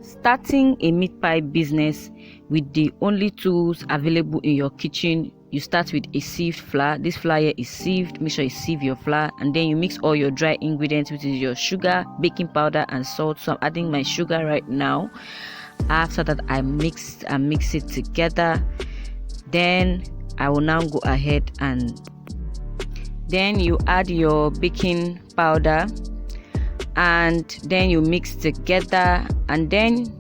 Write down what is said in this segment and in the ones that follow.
Starting a meat pie business with the only tools available in your kitchen. You start with a sieved flour. This flour here is sieved. Make sure you sieve your flour, and then you mix all your dry ingredients, which is your sugar, baking powder, and salt. So I'm adding my sugar right now. After that, I mix it together. Then I will now go ahead and then you add your baking powder, and then you mix together, and then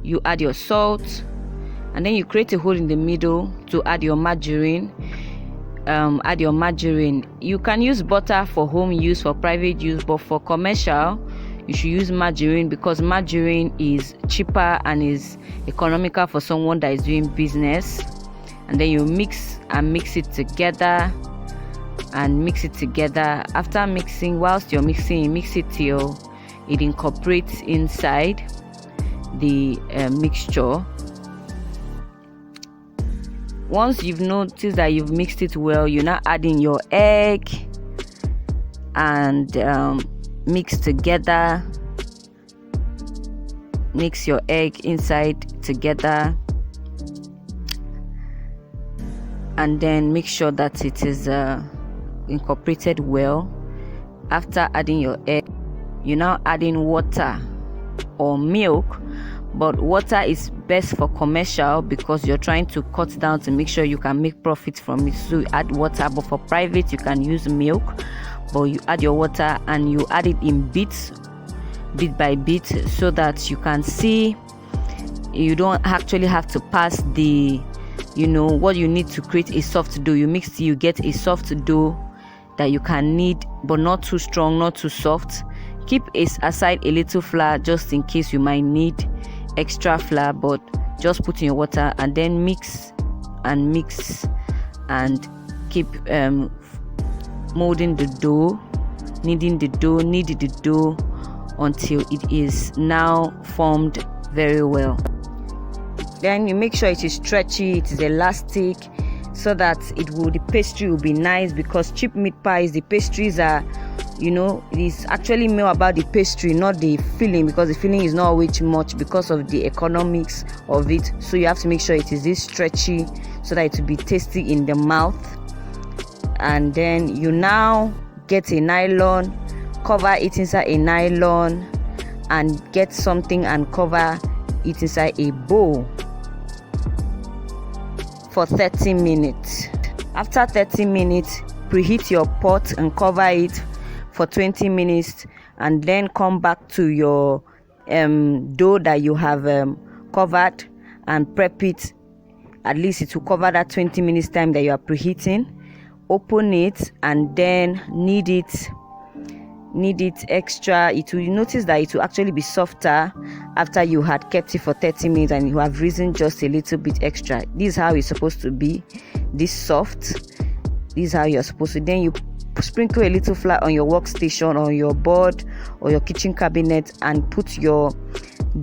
you add your salt, and then you create a hole in the middle to add your margarine. You can use butter for home use, for private use, but for commercial you should use margarine, because margarine is cheaper and is economical for someone that is doing business. And then you mix it together. After mixing, whilst you're mixing, you mix it till it incorporates inside the mixture. Once you've noticed that you've mixed it well, you're now adding your egg and mix together. Mix your egg inside together, and then make sure that it is incorporated well. After adding your egg, you're now adding water or milk, but water is best for commercial because you're trying to cut down to make sure you can make profit from it. So you add water, but for private you can use milk, but you add your water and you add it in bits, bit by bit, so that you can see. You don't actually have to pass the what you need to create a soft dough. You mix till you get a soft dough that you can knead, but not too strong, not too soft. Keep aside a little flour just in case you might need extra flour, but just put in your water and then mix and keep molding the dough, kneading the dough until it is now formed very well. Then you make sure it is stretchy, it is elastic, so that the pastry will be nice, because cheap meat pies, the pastries are, it is actually more about the pastry, not the filling, because the filling is not always much because of the economics of it. So you have to make sure it is this stretchy so that it will be tasty in the mouth. And then you now get a nylon, cover it inside a nylon, and get something and cover it inside a bowl for 30 minutes. After 30 minutes, preheat your pot and cover it for 20 minutes, and then come back to your dough that you have covered and prep it. At least it will cover that 20 minutes time that you are preheating. Open it and then knead it extra. You notice that it will actually be softer after you had kept it for 30 minutes and you have risen just a little bit extra. This is how it's supposed to be, this soft. This is how you're supposed to. Then you sprinkle a little flour on your workstation, or your board, or your kitchen cabinet, and put your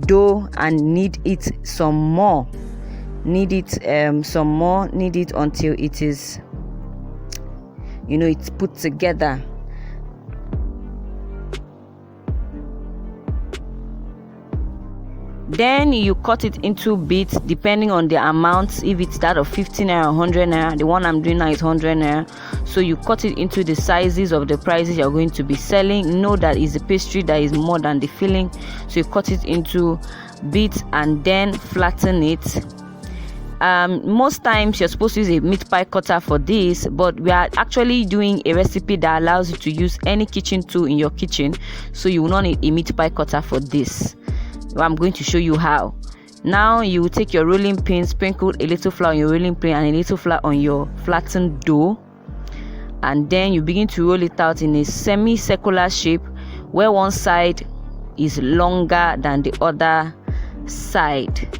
dough and knead it some more. Knead it until it is, it's put together. Then you cut it into bits depending on the amount. If it's that of 50 naira, 100 naira, the one I'm doing now is 100 naira. So you cut it into the sizes of the prices you're going to be selling. Know that it's a pastry that is more than the filling, so you cut it into bits and then flatten it. Most times you're supposed to use a meat pie cutter for this, but we are actually doing a recipe that allows you to use any kitchen tool in your kitchen, so you will not need a meat pie cutter for this. I'm going to show you how. Now you will take your rolling pin, sprinkle a little flour on your rolling pin and a little flour on your flattened dough, and then you begin to roll it out in a semicircular shape where one side is longer than the other side.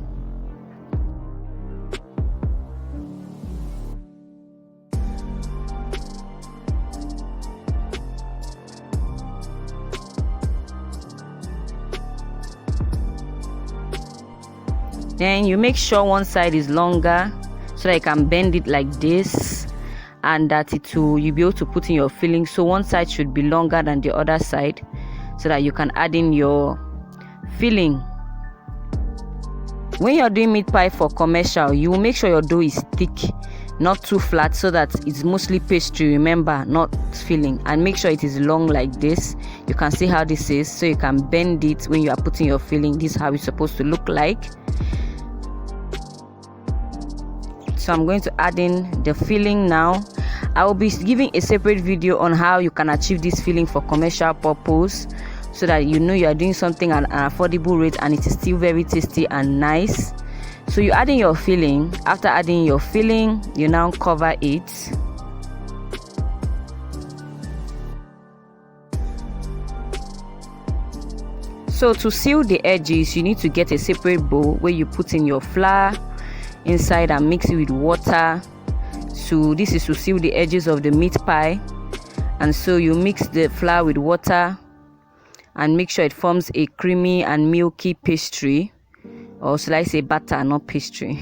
Then you make sure one side is longer so that you can bend it like this, and that you'll be able to put in your filling. So one side should be longer than the other side so that you can add in your filling. When you're doing meat pie for commercial, you will make sure your dough is thick, not too flat, so that it's mostly pastry, remember, not filling. And make sure it is long like this. You can see how this is, so you can bend it when you are putting your filling. This is how it's supposed to look like. So I'm going to add in the filling now. I will be giving a separate video on how you can achieve this filling for commercial purpose, so that you know you are doing something at an affordable rate and it is still very tasty and nice. So you add in your filling. After adding your filling, you now cover it. So to seal the edges, you need to get a separate bowl where you put in your flour inside and mix it with water. So this is to seal the edges of the meat pie. And so you mix the flour with water and make sure it forms a creamy and milky pastry, or should I say batter, not pastry.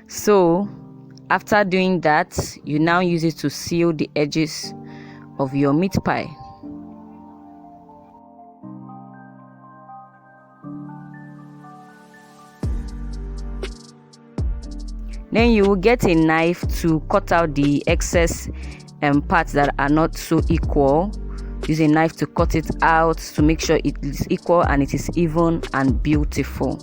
So after doing that, you now use it to seal the edges of your meat pie. Then you will get a knife to cut out the excess parts that are not so equal. Use a knife to cut it out to make sure it is equal and it is even and beautiful.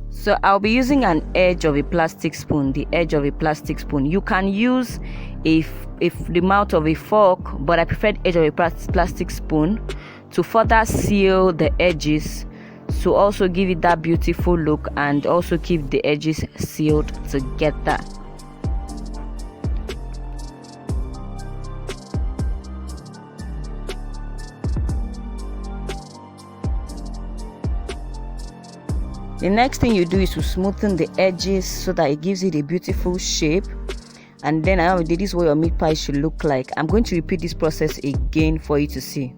So I'll be using an edge of a plastic spoon, the edge of a plastic spoon. You can use the mouth of a fork, but I prefer the edge of a plastic spoon to further seal the edges, to also give it that beautiful look and also keep the edges sealed together. The next thing you do is to smoothen the edges so that it gives it a beautiful shape. And then this is what your meat pie should look like. I'm going to repeat this process again for you to see.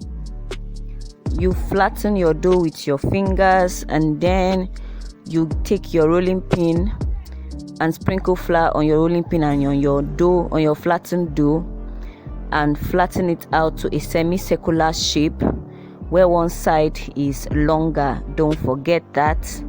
You flatten your dough with your fingers, and then you take your rolling pin and sprinkle flour on your rolling pin and on your dough, on your flattened dough, and flatten it out to a semicircular shape where one side is longer. Don't forget that.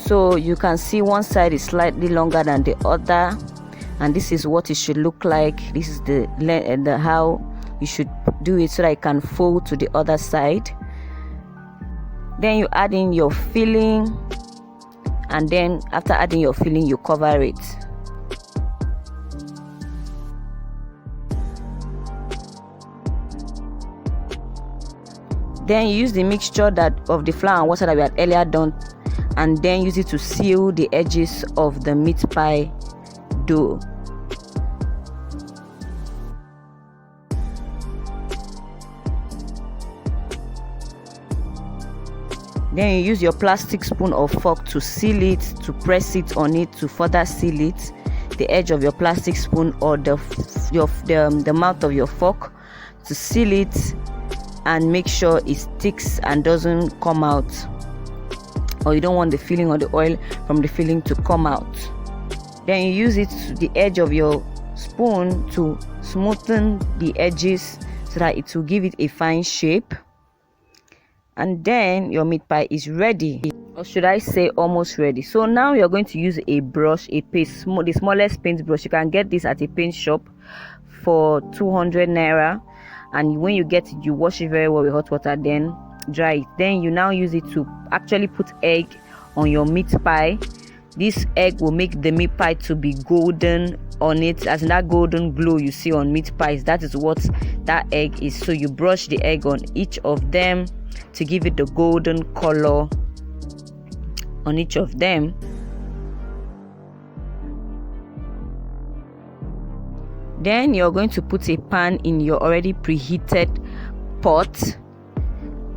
So you can see one side is slightly longer than the other, and this is what it should look like. This is the how you should do it so that it can fold to the other side. Then you add in your filling, and then after adding your filling, you cover it. Then you use the mixture of the flour and water that we had earlier done, and then use it to seal the edges of the meat pie dough. Then you use your plastic spoon or fork to seal it, to press it on it to further seal it. The edge of your plastic spoon or the mouth of your fork to seal it, and make sure it sticks and doesn't come out, or you don't want the filling or the oil from the filling to come out. Then you use it to the edge of your spoon to smoothen the edges so that it will give it a fine shape. And then your meat pie is ready, or should I say almost ready. So now you're going to use a brush, a paste, the smallest paint brush. You can get this at a paint shop for 200 naira, and when you get it, you wash it very well with hot water, then dry it. Then you now use it to actually put egg on your meat pie. This egg will make the meat pie to be golden on it, as in that golden glow you see on meat pies. That is what that egg is. So you brush the egg on each of them to give it the golden color on each of them. Then you're going to put a pan in your already preheated pot,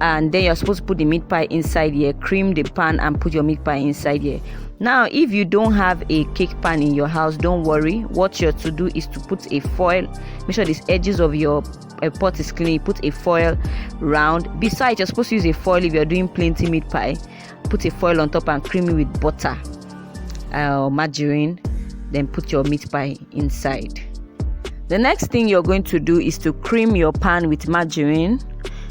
and then you're supposed to put the meat pie inside here, cream the pan and put your meat pie inside here. Now if you don't have a cake pan in your house, don't worry. What you're to do is to put a foil, make sure these edges of your pot is clean, you put a foil round. Besides, you're supposed to use a foil if you're doing plenty meat pie. Put a foil on top and cream it with butter or margarine, then put your meat pie inside. The next thing you're going to do is to cream your pan with margarine,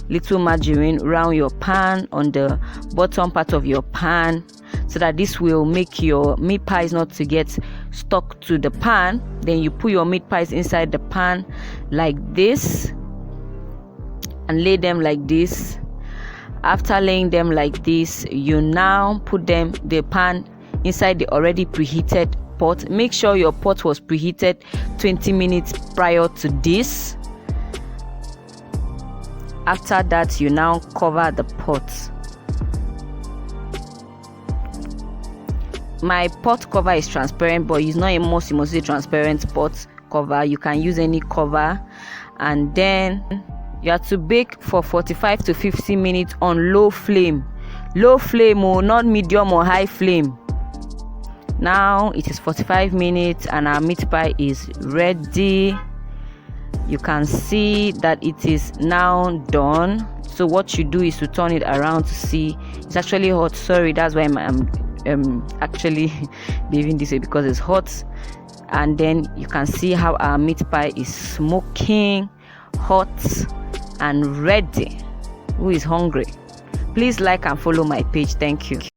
little margarine around your pan, on the bottom part of your pan, so that this will make your meat pies not to get stuck to the pan. Then you put your meat pies inside the pan like this and lay them like this. After laying them like this, you now put the pan inside the already preheated pot. Make sure your pot was preheated 20 minutes prior to this. After that, you now cover the pot. My pot cover is transparent, but it's not a must. You must use a transparent pot cover. You can use any cover, and then you have to bake for 45 to 50 minutes on low flame. Low flame, or not medium or high flame. Now it is 45 minutes and our meat pie is ready. You can see that it is now done. So what you do is to turn it around to see it's actually hot. Sorry, that's why I'm actually behaving this way, because it's hot. And then you can see how our meat pie is smoking hot and ready. Who is hungry? Please like and follow my page. Thank you.